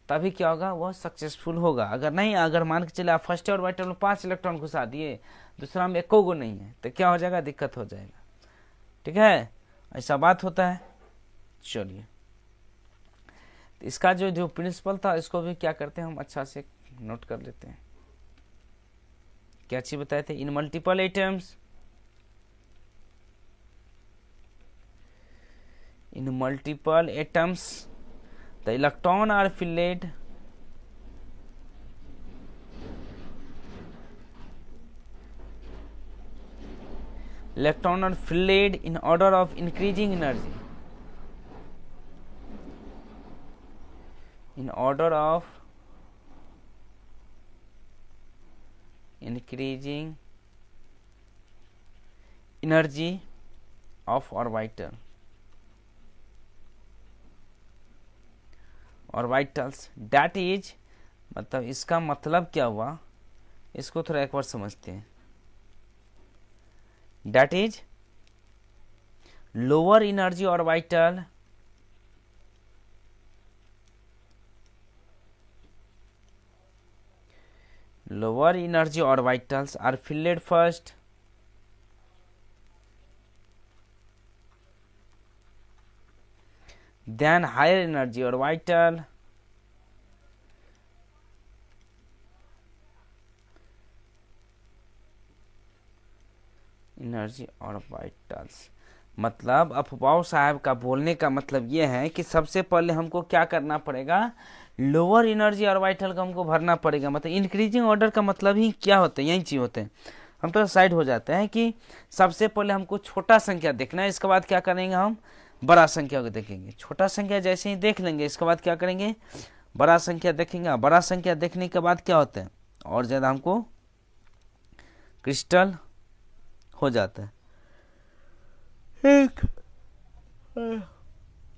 तभी क्या होगा, वह सक्सेसफुल होगा। अगर नहीं, अगर मान के चले आप फर्स्ट ऑर्बिटल में 5 इलेक्ट्रॉन घुसा दिए, दूसरा में 1 को नहीं है, तो क्या हो जाएगा, दिक्कत हो जाएगा, ठीक है। ऐसा बात होता है। चलिए, तो इसका जो प्रिंसिपल था, इसको भी क्या करते हैं हम अच्छा से नोट कर लेते हैं। क्या चीज बताए थे, इन multiple atoms, in multiple atoms the electron are filled in order of increasing energy, in order of increasing energy of orbital, orbitals, that is, मतलब इसका मतलब क्या हुआ, इसको थोड़ा एक बार समझते हैं। That is lower energy orbital lower energy orbitals are filled first, then higher energy orbital, energy orbitals. मतलब अफबाउ साहब का बोलने का मतलब ये है कि सबसे पहले हमको क्या करना पड़ेगा, लोअर एनर्जी ऑर्बिटल का हमको भरना पड़ेगा। मतलब इंक्रीजिंग ऑर्डर का मतलब ही क्या होता है, यही चीज होते हैं। हम तो साइड हो जाते हैं कि सबसे पहले हमको छोटा संख्या देखना है, इसके बाद क्या करेंगे हम बड़ा संख्या को देखेंगे। छोटा संख्या जैसे ही देख लेंगे इसके बाद क्या करेंगे बड़ा संख्या देखेंगे। बड़ा संख्या देखने के बाद क्या होता है और ज़्यादा हमको क्रिस्टल हो जाता है।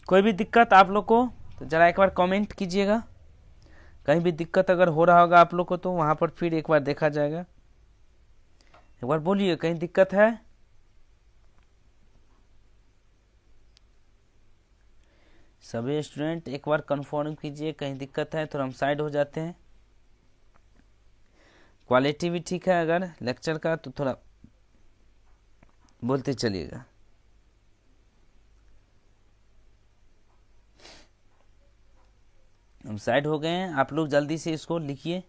कोई भी दिक्कत आप लोग को तो ज़रा एक बार कमेंट कीजिएगा। कहीं भी दिक्कत अगर हो रहा होगा आप लोग को तो वहाँ पर फिर एक बार देखा जाएगा। एक बार बोलिए कहीं दिक्कत है। सभी स्टूडेंट एक बार कंफर्म कीजिए कहीं दिक्कत है तो हम साइड हो जाते हैं। क्वालिटी भी ठीक है अगर लेक्चर का तो थोड़ा बोलते चलिएगा। हम साइड हो गए हैं, आप लोग जल्दी से इसको लिखिए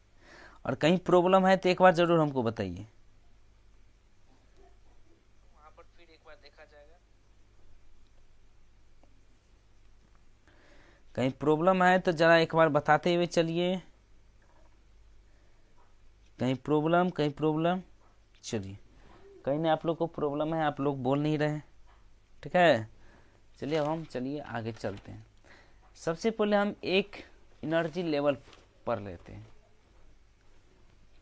और कहीं प्रॉब्लम है तो एक बार ज़रूर हमको बताइए, वहाँ पर फिर एक बार देखा जाएगा। कहीं प्रॉब्लम है तो ज़रा एक बार बताते हुए चलिए। कहीं प्रॉब्लम चलिए। कहीं नहीं आप लोग को प्रॉब्लम है, आप लोग बोल नहीं रहे, ठीक है। चलिए अब हम चलिए आगे चलते हैं। सबसे पहले हम एक एनर्जी लेवल पर लेते हैं,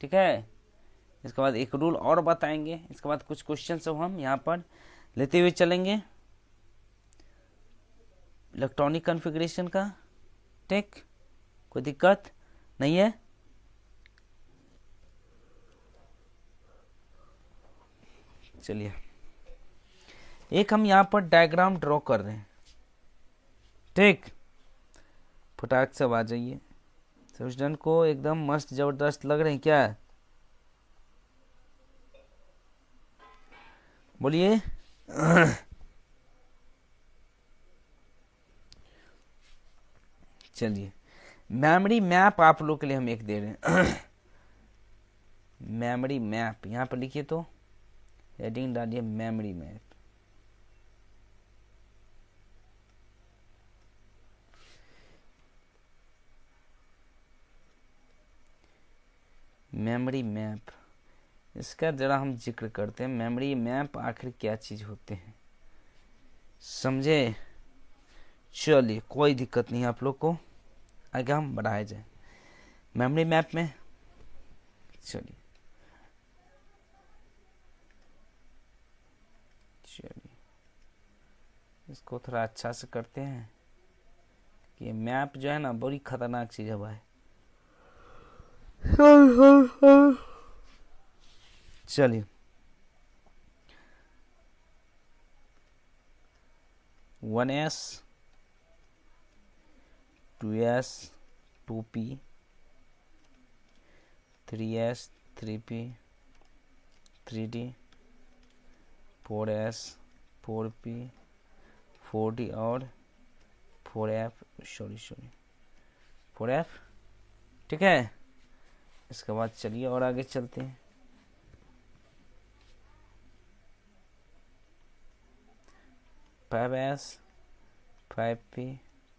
ठीक है। इसके बाद एक रूल और बताएंगे, इसके बाद कुछ क्वेश्चन सब हम यहाँ पर लेते हुए चलेंगे इलेक्ट्रॉनिक कॉन्फ़िगरेशन का। ठीक, कोई दिक्कत नहीं है। चलिए एक हम यहाँ पर डायग्राम ड्रॉ कर रहे हैं, ठीक। फटाक से आ जाइए। स्टूडेंट को एकदम मस्त जबरदस्त लग रहे हैं क्या, बोलिए। चलिए मेमोरी मैप आप लोग के लिए हम एक दे रहे हैं। मेमोरी मैप यहाँ पर लिखिए, तो हेडिंग डालिए मेमोरी मैप। मेमोरी मैप, इसका जरा हम जिक्र करते हैं। मेमोरी मैप आखिर क्या चीज़ होते हैं समझे। चलिए कोई दिक्कत नहीं आप लोग को, आगे हम बढ़ाए जाए मेमोरी मैप में। चलिए इसको थोड़ा अच्छा से करते हैं कि ये मैप जो है ना बड़ी खतरनाक चीज़ है भाई। चलिए 1s 2s 2p 3s 3p 3d 4s 4p 4d और 4f 4f, ठीक है। इसके बाद चलिए और आगे चलते हैं। 5s 5p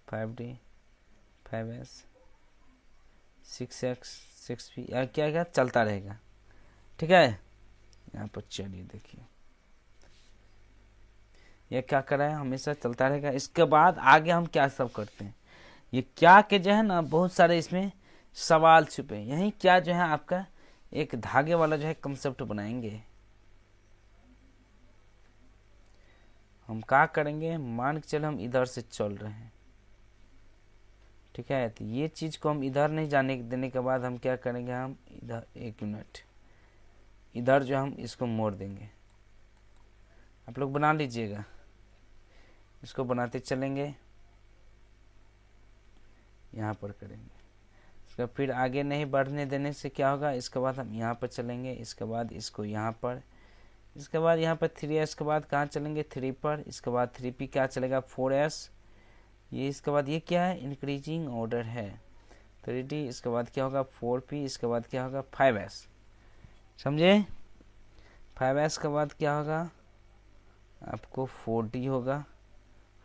5d 5s 6x 6p क्या क्या चलता रहेगा, ठीक है। यहाँ पर चलिए देखिए ये क्या कर रहा है, हमेशा चलता रहेगा। इसके बाद आगे हम क्या सब करते हैं, ये क्या के जो है ना बहुत सारे इसमें सवाल छुपे हैं। यही क्या जो है आपका एक धागे वाला जो है कंसेप्ट बनाएंगे। हम क्या करेंगे, मान के चलो हम इधर से चल रहे हैं, ठीक है। तो ये चीज़ को हम इधर नहीं जाने देने के बाद हम क्या करेंगे, हम इधर एक मिनट इधर जो हम इसको मोड़ देंगे। आप लोग बना लीजिएगा, इसको बनाते चलेंगे, यहाँ पर करेंगे। इसका फिर आगे नहीं बढ़ने देने से क्या होगा, इसके बाद हम यहाँ पर चलेंगे, इसके बाद इसको यहाँ पर, इसके बाद यहाँ पर 3s के बाद कहाँ चलेंगे 3 पर, इसके बाद 3p क्या चलेगा 4s, ये इसके बाद ये क्या है इंक्रीजिंग ऑर्डर है 3d, इसके बाद क्या होगा 4p, इसके बाद क्या होगा 5s, समझे। 5s के बाद क्या होगा आपको 4d होगा,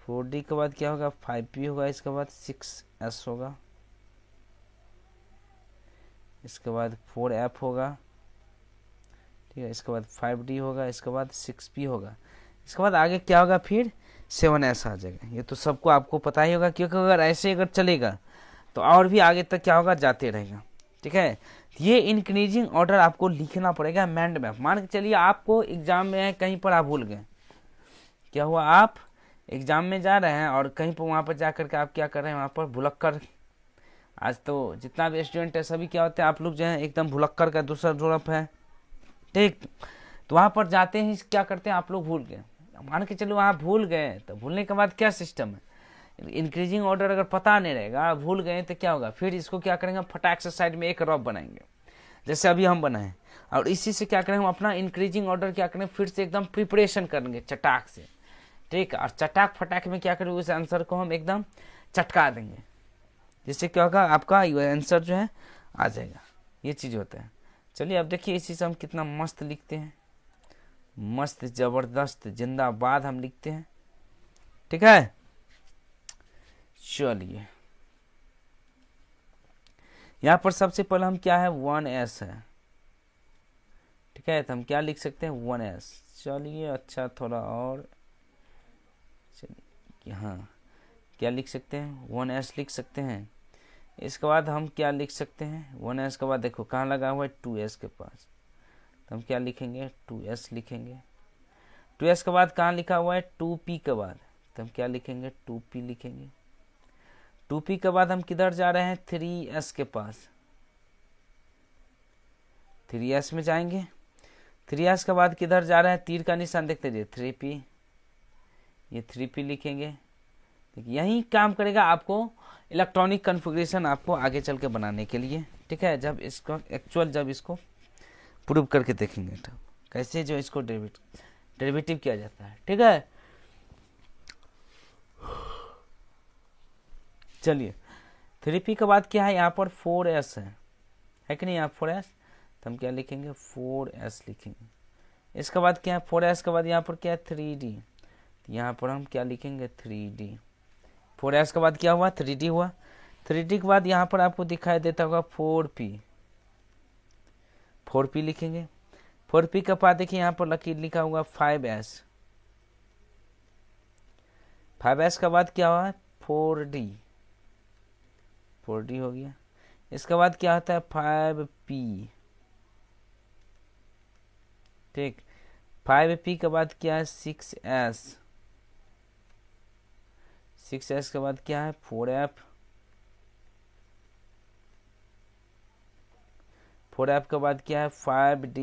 4d के बाद क्या होगा 5p होगा, इसके बाद 6s होगा, इसके बाद 4f होगा, ठीक है। इसके बाद 5D होगा, इसके बाद 6P होगा, इसके बाद आगे क्या होगा, फिर 7S आ जाएगा। ये तो सबको आपको पता ही होगा, क्योंकि अगर ऐसे अगर चलेगा तो और भी आगे तक क्या होगा, जाते रहेगा। ठीक है, ये इंक्रीजिंग ऑर्डर आपको लिखना पड़ेगा माइंड में। मान के चलिए आपको एग्जाम में है, कहीं पर आप भूल गए, क्या हुआ, आप एग्जाम में जा रहे हैं और कहीं पर वहाँ पर जा करके आप क्या कर रहे हैं, वहाँ पर भुलक्कर, आज तो जितना भी स्टूडेंट है सभी क्या होते हैं, आप लोग जो है एकदम भुलक्कर का दूसरा ड्रॉप है। ठीक, तो वहाँ पर जाते ही क्या करते हैं, आप लोग भूल गए, मान के चलो वहाँ भूल गए, तो भूलने के बाद क्या सिस्टम है, इंक्रीजिंग ऑर्डर अगर पता नहीं रहेगा, भूल गए तो क्या होगा, फिर इसको क्या करेंगे, फटाक से साइड में एक रॉप बनाएंगे, जैसे अभी हम बनाए, और इसी से क्या करेंगे, हम अपना इंक्रीजिंग ऑर्डर क्या करेंगे, फिर से एकदम प्रिपरेशन करेंगे चटाक से। ठीक, और चटाक फटाक में क्या करेंगे, उस आंसर को हम एकदम चटका देंगे, जिससे क्या होगा, आपका आंसर जो है आ जाएगा। ये चीज़ होता है। चलिए अब देखिए इसी से हम कितना मस्त लिखते हैं, मस्त जबरदस्त जिंदाबाद हम लिखते हैं। ठीक है, चलिए यहाँ पर सबसे पहले हम क्या है, 1S है। ठीक है, तो हम क्या लिख सकते हैं, 1S। चलिए अच्छा, थोड़ा और चलिए, हाँ क्या लिख सकते हैं, 1S लिख सकते हैं। इसके बाद हम क्या लिख सकते हैं, 1S के बाद देखो कहाँ लगा हुआ है, 2S के पास, तो हम क्या लिखेंगे, 2S लिखेंगे। 2S के बाद कहाँ लिखा हुआ है, 2P के बाद, तो हम क्या लिखेंगे, 2P लिखेंगे। 2P के बाद हम किधर जा रहे हैं, 3S के पास, 3S में जाएंगे। 3S के बाद किधर जा रहे हैं, तीर का निशान देखते रहिए, 3P, ये 3P लिखेंगे। यही काम करेगा आपको इलेक्ट्रॉनिक कॉन्फ़िगरेशन आपको आगे चल के बनाने के लिए। ठीक है, जब इसको एक्चुअल जब इसको प्रूव करके देखेंगे तो कैसे जो इसको डेरिवेटिव किया जाता है। ठीक है, चलिए 3P के बाद क्या है, यहाँ पर 4S है कि नहीं, यहाँ 4S, तो हम क्या लिखेंगे, 4S लिखेंगे। इसके बाद क्या है, 4S के बाद यहाँ पर क्या है, 3D, तो यहाँ पर हम क्या लिखेंगे, 3D। 4S के बाद क्या हुआ, 3D हुआ। 3D के बाद यहाँ पर आपको दिखाई देता होगा 4P, 4P लिखेंगे। 4P के बाद देखिए यहाँ पर लकीर लिखा हुआ 5S, 5S के बाद क्या हुआ, 4D, 4D हो गया। इसके बाद क्या होता है, 5P। ठीक, 5P के बाद क्या है, 6S, 6S के बाद क्या है, 4F, 4F के बाद क्या है, 5D,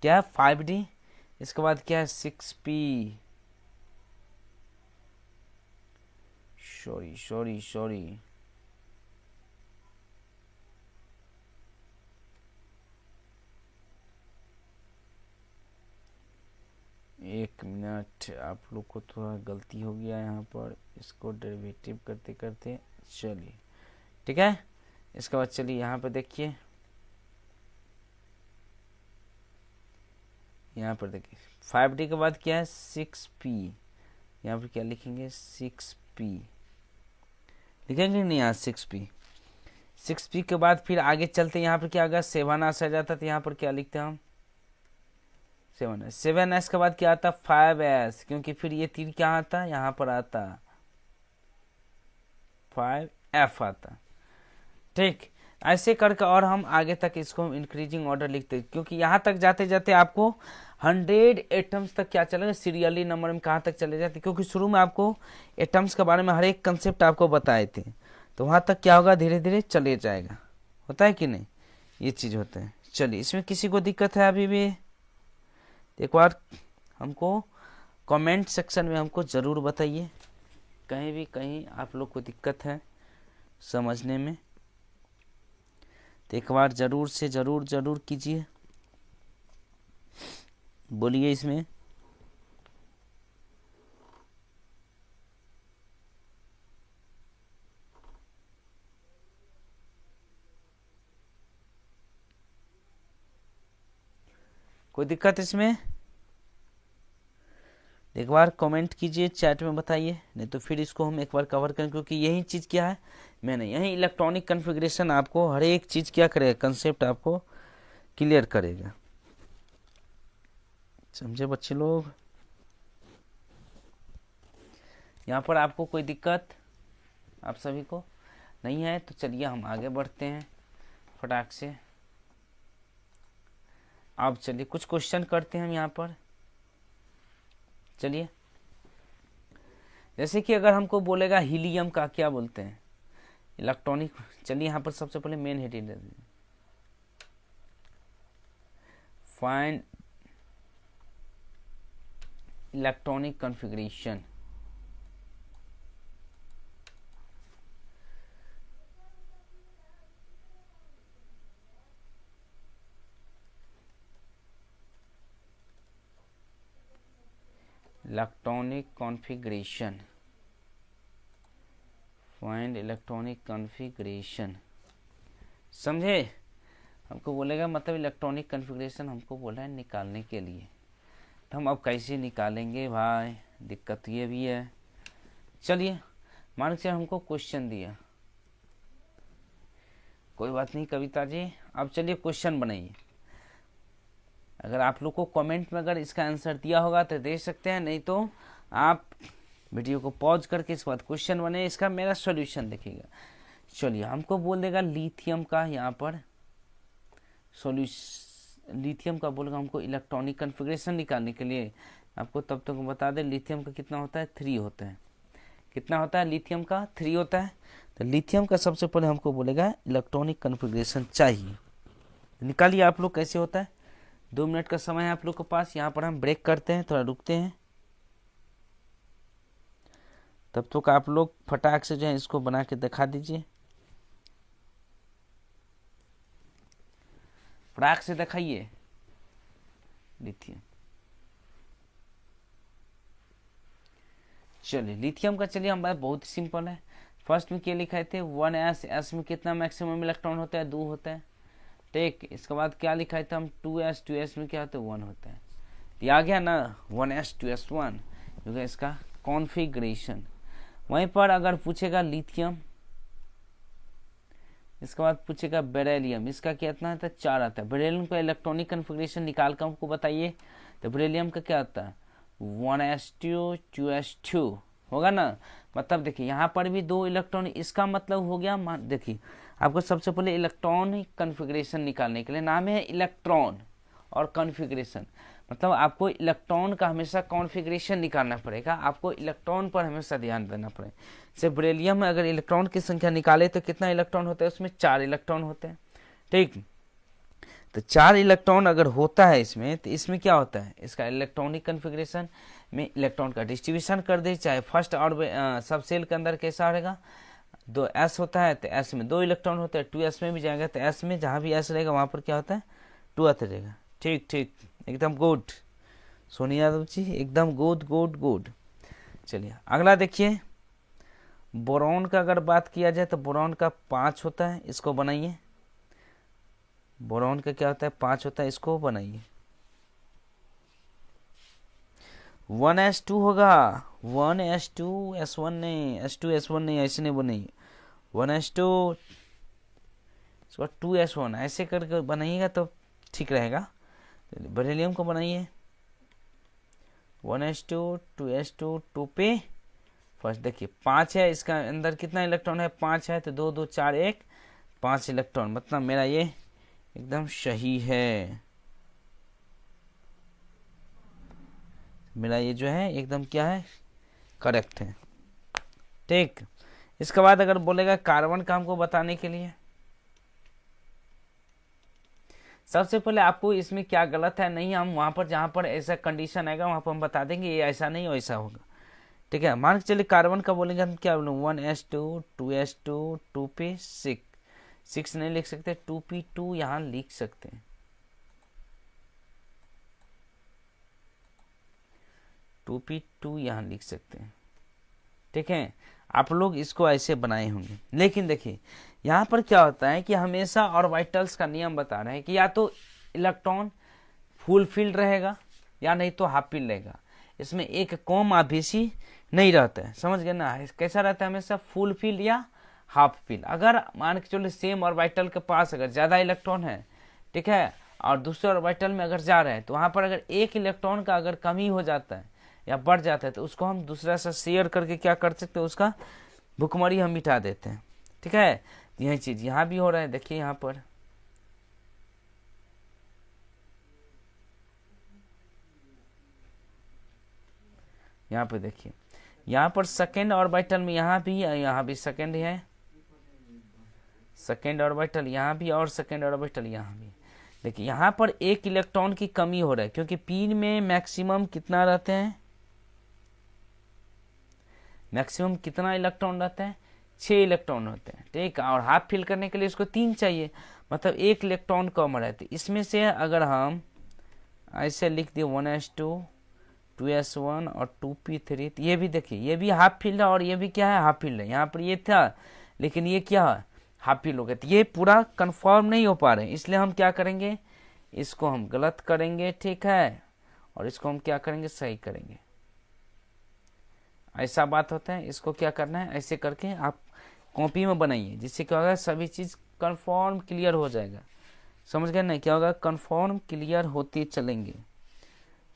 क्या है, 5D। इसके बाद क्या है, 6P, सॉरी, एक मिनट, आप लोग को थोड़ा गलती हो गया यहाँ पर, इसको डेरिवेटिव करते करते। चलिए ठीक है, इसके बाद चलिए यहाँ पर देखिए, यहाँ पर देखिए 5D के बाद क्या है, 6P, यहाँ पर क्या लिखेंगे, 6P लिखेंगे नहीं, यहाँ 6P। 6P के बाद फिर आगे चलते यहाँ पर क्या होगा, 7S आ जाता, तो यहाँ पर क्या लिखते हैं हम, 7S। 7S के बाद क्या आता, 5S, क्योंकि फिर ये तीर क्या आता, यहाँ पर आता 5F आता। ठीक, ऐसे करके और हम आगे तक इसको इंक्रीजिंग ऑर्डर लिखते, क्योंकि यहाँ तक जाते जाते आपको 100 एटम्स तक क्या चलेगा, सीरियली नंबर में कहाँ तक चले जाते, क्योंकि शुरू में आपको एटम्स के बारे में हर एक कंसेप्ट आपको बताए थे, तो वहाँ तक क्या होगा, धीरे धीरे चले जाएगा। होता है कि नहीं, ये चीज़ होता है। चलिए, इसमें किसी को दिक्कत है अभी भी, एक बार हमको कमेंट सेक्शन में हमको ज़रूर बताइए, कहीं आप लोग को दिक्कत है समझने में, तो एक बार ज़रूर से ज़रूर कीजिए, बोलिए इसमें। कोई दिक्कत इसमें, एक बार कमेंट कीजिए, चैट में बताइए, नहीं तो फिर इसको हम एक बार कवर करें, क्योंकि यही चीज़ क्या है, मैंने यही इलेक्ट्रॉनिक कॉन्फ़िगरेशन आपको हर एक चीज़ क्या करेगा, कंसेप्ट आपको क्लियर करेगा। समझे बच्चे लोग? यहाँ पर आपको कोई दिक्कत आप सभी को नहीं है तो चलिए हम आगे बढ़ते हैं फटाक से। अब चलिए कुछ क्वेश्चन करते हैं हम यहाँ पर। चलिए, जैसे कि अगर हमको बोलेगा हीलियम का क्या बोलते हैं, इलेक्ट्रॉनिक। चलिए यहाँ पर सबसे पहले मेन हेडिंग दे दीजिए, find electronic configuration. Electronic configuration, find electronic configuration. समझे? हमको बोलेगा मतलब इलेक्ट्रॉनिक कॉन्फ़िगरेशन हमको बोला है निकालने के लिए, तो हम अब कैसे निकालेंगे भाई, दिक्कत ये भी है। चलिए, मान के हमको क्वेश्चन दिया, कोई बात नहीं कविता जी, अब चलिए क्वेश्चन बनाइए। अगर आप लोग को कमेंट में अगर इसका आंसर दिया होगा तो दे सकते हैं, नहीं तो आप वीडियो को पॉज करके इसके बाद क्वेश्चन बने, इसका मेरा सॉल्यूशन देखिएगा। चलिए, हमको बोल देगा लिथियम का, यहाँ पर सॉल्यूशन लिथियम का बोलेगा हमको इलेक्ट्रॉनिक कॉन्फ़िगरेशन निकालने के लिए। आपको तब तक बता दें लिथियम का कितना होता है, 3 होता है। कितना होता है लिथियम का? 3 होता है। तो लिथियम का सबसे पहले हमको बोलेगा इलेक्ट्रॉनिक कॉन्फ़िगरेशन चाहिए। निकालिए आप लोग कैसे होता है। 2 मिनट का समय है आप लोग के पास, यहाँ पर हम ब्रेक करते हैं, थोड़ा रुकते हैं, तब तक आप लोग फटाक से जो है इसको बना के दिखा दीजिए, फटाक से दिखाइए लिथियम। चलिए लिथियम का, चलिए हमारा बहुत सिंपल है। फर्स्ट में क्या लिखाए थे 1s, s में कितना मैक्सिमम इलेक्ट्रॉन होता है, 2 होता है। ठीक, इसके बाद क्या लिखाए थे हम 2s, 2s में क्या होता है 1 होता है। तो आ गया ना 1s 2s 1, क्योंकि इसका कॉन्फ़िगरेशन। वहीं पर अगर पूछेगा लिथियम, इसके बाद पूछेगा बेरिलियम, इसका कितना आता है 4 आता है। बेरिलियम का इलेक्ट्रॉनिक कॉन्फ़िगरेशन निकाल कर हमको बताइए। तो बेरिलियम का क्या आता है 1s2 2s2 होगा ना। मतलब देखिए यहाँ पर भी 2 इलेक्ट्रॉन, इसका मतलब हो गया, देखिए आपको सबसे पहले इलेक्ट्रॉनिक कॉन्फ़िगरेशन निकालने के लिए नाम है इलेक्ट्रॉन और कॉन्फ़िगरेशन, मतलब आपको इलेक्ट्रॉन का हमेशा कॉन्फ़िगरेशन निकालना पड़ेगा, आपको इलेक्ट्रॉन पर हमेशा ध्यान देना पड़ेगा। जैसे बेरिलियम में अगर इलेक्ट्रॉन की संख्या निकाले तो कितना इलेक्ट्रॉन होता है, उसमें 4 इलेक्ट्रॉन होते हैं। ठीक, तो 4 इलेक्ट्रॉन अगर होता है इसमें, तो इसमें क्या होता है, इसका इलेक्ट्रॉनिक कॉन्फ़िगरेशन में इलेक्ट्रॉन का डिस्ट्रीब्यूशन कर दे, चाहे फर्स्ट और सब सेल के अंदर कैसा रहेगा, 2s होता है तो s में 2 इलेक्ट्रॉन होते हैं, 2s में भी जाएगा तो s में जहाँ भी s रहेगा वहाँ पर क्या होता है 2 आता रहेगा। ठीक ठीक, एकदम गुड सोनिया यादव जी, एकदम गुड गुड गुड। चलिए अगला देखिए, बोरॉन का अगर बात किया जाए तो बोरॉन का 5 होता है, इसको बनाइए। बोरॉन का क्या होता है 5 होता है, इसको बनाइए। 1s2 होगा, 1s2 s1 नहीं, s2 s1 नहीं, ऐसे नहीं बनेगी। 1s2 इसको 2s1 ऐसे करके बनाइएगा तो ठीक रहेगा। बेरिलियम को बनाइए 1s2 2s2 2 पे फर्स्ट देखिए 5 है, इसका अंदर कितना इलेक्ट्रॉन है 5 है, तो 2 2 4 1 5 इलेक्ट्रॉन, मतलब मेरा ये एकदम सही है। मेरा ये जो है एकदम क्या है करेक्ट है। ठीक, इसके बाद अगर बोलेगा कार्बन का हमको बताने के लिए, सबसे पहले आपको इसमें क्या गलत है नहीं, हम वहां पर जहां पर ऐसा कंडीशन आएगा वहां पर हम बता देंगे ये ऐसा नहीं वैसा होगा। ठीक है, मान के चलिए कार्बन का बोलेंगे हम क्या बोलेंगे 1s2 2s2 2p6, 6 नहीं लिख सकते, 2p2 यहाँ लिख सकते हैं, 2p2 यहाँ लिख सकते हैं। ठीक है, आप लोग इसको ऐसे बनाए होंगे, लेकिन देखिए यहाँ पर क्या होता है कि हमेशा ऑर्बिटल्स का नियम बता रहे हैं कि या तो इलेक्ट्रॉन फुल फिल्ड रहेगा या नहीं तो हाफ फिल्ड रहेगा, इसमें एक कॉमा बेसी नहीं रहता है, समझ गए ना। कैसा रहता है हमेशा फुल फिल्ड या हाफ फिल्ड। अगर मान के चलो सेम ऑर्बिटल के पास अगर ज़्यादा इलेक्ट्रॉन है, ठीक है, और दूसरे ऑर्बिटल में अगर जा रहा है तो वहाँ पर अगर एक इलेक्ट्रॉन का अगर कमी हो जाता है या बढ़ जाता है तो उसको हम दूसरा से शेयर करके क्या कर सकते हैं, उसका भुखमरी हम मिटा देते हैं। ठीक है, यही चीज यहाँ भी हो रहा है। देखिए यहाँ पर देखिए, यहाँ पर सेकेंड ऑर्बिटल में यहाँ भी सेकेंड है, सेकेंड ऑर्बिटल यहाँ भी और सेकेंड ऑर्बिटल यहाँ भी। देखिए यहाँ पर एक इलेक्ट्रॉन की कमी हो रहा है क्योंकि पी में मैक्सिमम कितना रहते हैं, मैक्सिमम कितना इलेक्ट्रॉन रहता है, 6 इलेक्ट्रॉन होते हैं। ठीक, और हाफ फिल करने के लिए इसको 3 चाहिए, मतलब 1 इलेक्ट्रॉन कम रहते। इसमें से अगर हम ऐसे लिख दिए 1s2 2s1 और 2p3, तो ये भी देखिए ये भी हाफ फील्ड है और ये भी क्या है, हाफ फील्ड है। यहाँ पर ये था लेकिन ये क्या है, हाफ फील्ड हो गया। तो ये पूरा कंफर्म नहीं हो पा रहे, इसलिए हम क्या करेंगे, इसको हम गलत करेंगे। ठीक है, और इसको हम क्या करेंगे, सही करेंगे। ऐसा बात होता है, इसको क्या करना है, ऐसे करके आप कॉपी में बनाइए, जिससे क्या होगा, सभी चीज कंफर्म क्लियर हो जाएगा। समझ गए ना, क्या होगा, कंफर्म क्लियर होते चलेंगे।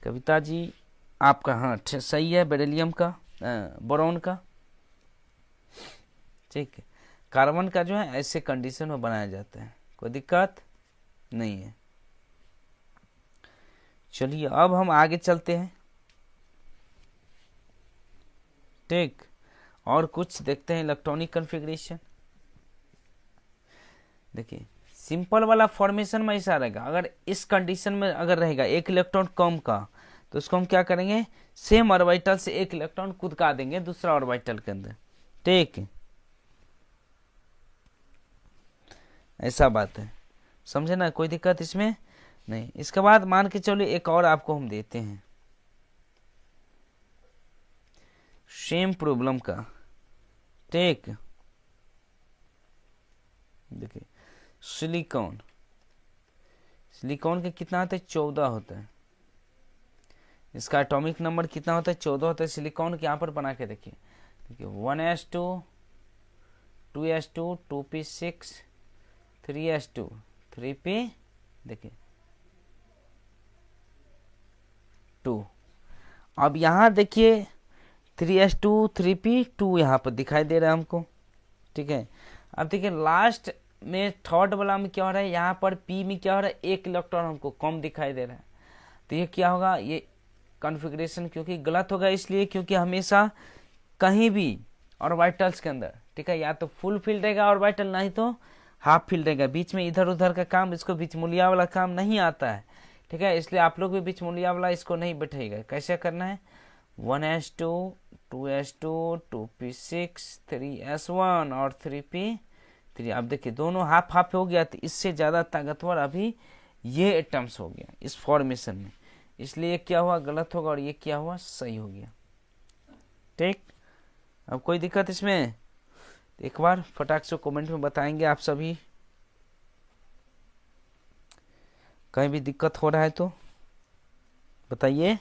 कविता जी आपका हाँ सही है, बेरिलियम का, बोरॉन का। ठीक है, कार्बन का जो है ऐसे कंडीशन में बनाया जाता है, कोई दिक्कत नहीं है। चलिए अब हम आगे चलते हैं। ठीक, और कुछ देखते हैं इलेक्ट्रॉनिक कॉन्फ़िगरेशन। देखिए सिंपल वाला फॉर्मेशन में ऐसा रहेगा, अगर इस कंडीशन में अगर रहेगा एक इलेक्ट्रॉन कम का, तो उसको हम क्या करेंगे, सेम ऑर्बिटल से एक इलेक्ट्रॉन कूदका देंगे दूसरा ऑर्बिटल के अंदर। ठीक, ऐसा बात है, समझे ना, कोई दिक्कत इसमें नहीं। इसके बाद मान के चलिए एक और आपको हम देते हैं सेम प्रॉब्लम का। ठीक, देखिए सिलिकॉन, सिलिकॉन के कितना होता है, 14 होता है। इसका एटॉमिक नंबर कितना होता है, 14 होता है। सिलिकॉन के यहाँ पर बना के देखिए, देखिए 1s2 2s2 2p6 3s2 3p, देखिए 2। अब यहाँ देखिए 3s2 3p2 यहाँ पर दिखाई दे रहा है हमको। ठीक है, अब देखिए लास्ट में थर्ड वाला में क्या हो रहा है, यहाँ पर p में क्या हो रहा है, एक इलेक्ट्रॉन हमको कम दिखाई दे रहा है। तो ये क्या होगा, ये कॉन्फ़िगरेशन क्योंकि गलत होगा, इसलिए क्योंकि हमेशा कहीं भी ऑर्बिटल्स के अंदर, ठीक है, या तो फुल फील्ड रहेगा ऑर्बिटल, नहीं तो हाफ फील्ड रहेगा। बीच में इधर उधर का काम, इसको बीचमूलिया वाला काम नहीं आता है। ठीक है, इसलिए आप लोग भी बीचमूलिया वाला इसको नहीं बैठेगा। कैसे करना है, 1s2 2s2 2p6 3s1 और 3p3। अब देखिए दोनों हाफ हाफ हो गया, तो इससे ज़्यादा ताकतवर अभी ये एटम्स हो गया इस फॉर्मेशन में, इसलिए क्या हुआ, गलत होगा, और ये क्या हुआ, सही हो गया। ठीक, अब कोई दिक्कत इसमें, एक बार फटाक से कमेंट में बताएंगे आप सभी, कहीं भी दिक्कत हो रहा है तो बताइए।